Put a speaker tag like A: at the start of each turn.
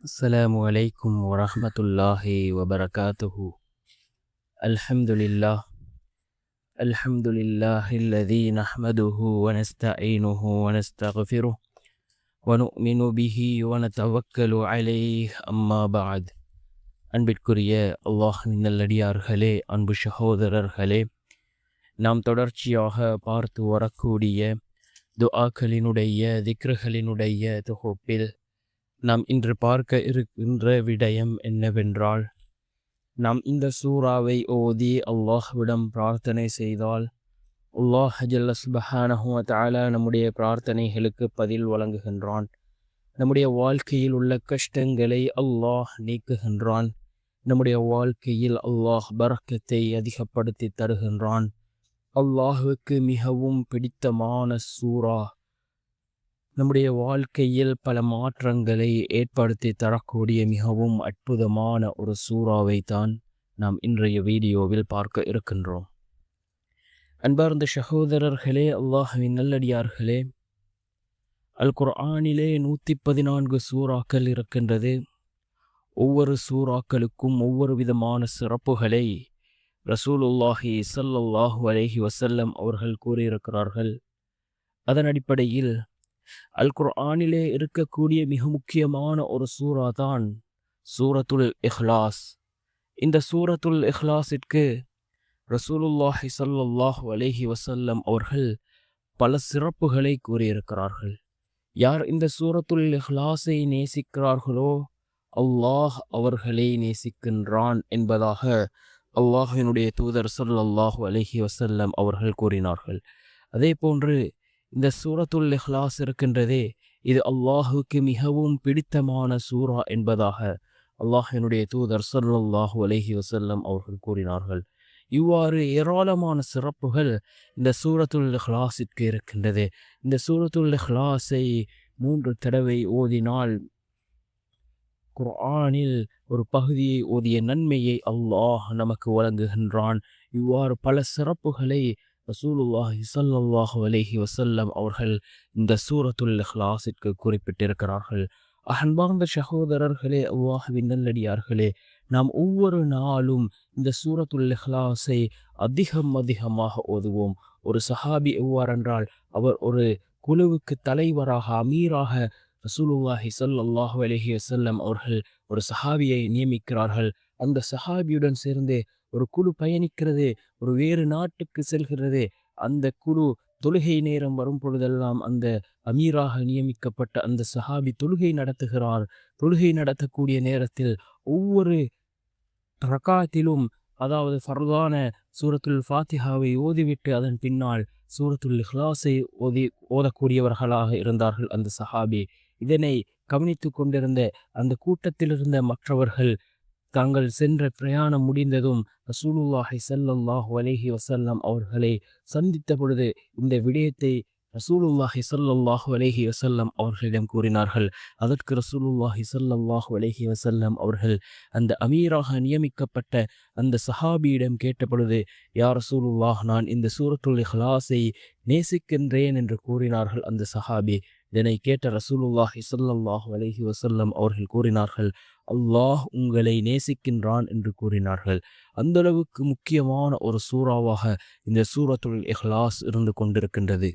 A: السلام عليكم ورحمة الله وبركاته. الحمد لله الحمد لله الذي نحمده ونستعينه ونستغفره ونؤمن به ونتوكل عليه أما بعد. அன்பிற்குரிய அல்லாஹ்வின் நல்லடியார்களே, அன்பு சகோதரர்களே, நாம் தொடர்ச்சியாக பார்த்து வரக்கூடிய துஆக்களினுடைய திக்ருகளினுடைய தொகுப்பில் நாம் இன்று பார்க்க இருக்கின்ற விடயம் என்னவென்றால், நாம் இந்த சூறாவை ஓதி அல்லாஹ்விடம் பிரார்த்தனை செய்தால் அல்லாஹ் ஜல்ல சுப்ஹானஹு வ தஆலா நம்முடைய பிரார்த்தனைகளுக்கு பதில் வழங்குகின்றான். நம்முடைய வாழ்க்கையில் உள்ள கஷ்டங்களை அல்லாஹ் நீக்குகின்றான். நம்முடைய வாழ்க்கையில் அல்லாஹ் பரக்கத்தை அதிகப்படுத்தி தருகின்றான். அல்லாஹுக்கு மிகவும் பிடித்தமான சூரா, நம்முடைய வாழ்க்கையில் பல மாற்றங்களை ஏற்படுத்தி தரக்கூடிய மிகவும் அற்புதமான ஒரு சூறாவை தான் நாம் இன்றைய வீடியோவில் பார்க்க இருக்கின்றோம். அன்பார்ந்த சகோதரர்களே, அல்லாஹ்வின் நல்லடியார்களே, அல் குர்ஆனிலே 114 சூறாக்கள் இருக்கின்றது. ஒவ்வொரு சூறாக்களுக்கும் ஒவ்வொரு விதமான சிறப்புகளை ரசூலுல்லாஹி ஸல்லல்லாஹு அலைஹி வஸல்லம் அவர்கள் கூறியிருக்கிறார்கள். அதன் அடிப்படையில் அல் குர்ஆனிலே இருக்கக்கூடிய மிக முக்கியமான ஒரு சூரா தான் சூரத்துல் இஹ்லாஸ். இந்த சூரத்துல் இஹ்லாஸிற்கு ரசூலுல்லாஹி ஸல்லல்லாஹு அலைஹி வஸல்லம் அவர்கள் பல சிறப்புகளை கூறியிருக்கிறார்கள். யார் இந்த சூரத்துல் இஹ்லாஸை நேசிக்கிறார்களோ அல்லாஹ் அவர்களை நேசிக்கின்றான் என்பதாக அல்லாஹ்வினுடைய தூதர் ஸல்லல்லாஹு அலைஹி வஸல்லம் அவர்கள் கூறினார்கள். அதே போன்று இந்த சூரத்துல் இஹ்லாஸ் இருக்கின்றதே, இது அல்லாஹுக்கு மிகவும் பிடித்தமான சூரா என்பதாக அல்லாஹ்வினுடைய தூதர் ஸல்லல்லாஹு அலைஹி வஸல்லம் அவர்கள் கூறினார்கள். இவ்வாறு ஏராளமான சிறப்புகள் இந்த சூரத்துல் இஹ்லாஸிற்கு இருக்கின்றது. இந்த சூரத்துல் இஹ்லாஸை 3 தடவை ஓதினால் குர்ஆனில் ஒரு பகுதியை ஓதிய நன்மையை அல்லாஹ் நமக்கு வழங்குகின்றான். இவ்வாறு பல சிறப்புகளை ரசூலுல்லாஹி ஸல்லல்லாஹு அலைஹி வஸல்லம் அவர்கள் இந்த சூரத்துல் இஹ்லாஸிற்கு குறிப்பிட்டிருக்கிறார்கள். அன்பார்ந்த சகோதரர்களே, அல்லாஹ்வின் நல்லடியார்களே, நாம் ஒவ்வொரு நாளும் இந்த சூரத்துல் இஹ்லாஸை அதிகமாக ஓதுவோம். ஒரு சஹாபி எவ்வாறென்றால், அவர் ஒரு குழுவுக்கு தலைவராக, அமீராக ரசூலுல்லாஹி ஸல்லல்லாஹு அலைஹி வஸல்லம் அவர்கள் ஒரு சஹாபியை நியமிக்கிறார்கள். அந்த சஹாபியுடன் சேர்ந்து ஒரு குழு பயணிக்கிறது, ஒரு வேறு நாட்டுக்கு செல்கிறது. அந்த குழு தொழுகை நேரம் வரும் பொழுதெல்லாம் அந்த அமீராக நியமிக்கப்பட்ட அந்த சஹாபி தொழுகை நடத்துகிறார். தொழுகை நடத்தக்கூடிய நேரத்தில் ஒவ்வொரு ரகாத்திலும், அதாவது ஃபர்தான சூரத்துல் ஃபாத்திஹாவை ஓதிவிட்டு அதன் பின்னால் சூரத்துல் இஹ்லாஸை ஓதக்கூடியவர்களாக இருந்தார்கள் அந்த சஹாபி. இதனை கவனித்து கொண்டிருந்த அந்த கூட்டத்தில் இருந்த மற்றவர்கள் தாங்கள் சென்ற பிரயாணம் முடிந்ததும் ரசூலுல்லாஹி ஸல்லல்லாஹு அலைஹி வஸல்லம் அவர்களை சந்தித்த பொழுது இந்த விடயத்தை ரசூலுல்லாஹி ஸல்லல்லாஹு அலைஹி வஸல்லம் அவர்களிடம் கூறினார்கள். அதற்கு ரசூலுல்லாஹி ஸல்லல்லாஹு அலைஹி வஸல்லம் அவர்கள் அந்த அமீராக நியமிக்கப்பட்ட அந்த சஹாபியிடம் கேட்ட பொழுது, யா ரசூலுல்லாஹ், நான் இந்த சூரத்துல் இஹ்லாஸை நேசிக்கின்றேன் என்று கூறினார்கள் அந்த சஹாபி. இதனை கேட்ட ரசூலுல்லாஹி ஸல்லல்லாஹு அலைஹி வஸல்லம் அவர்கள் கூறினார்கள், அல்லாஹ் உங்களை நேசிக்கின்றான் என்று கூறினார்கள். அந்த அளவுக்கு முக்கியமான ஒரு சூறாவாக இந்த சூரத்துல் இஹ்லாஸ் இருந்து கொண்டிருக்கின்றது.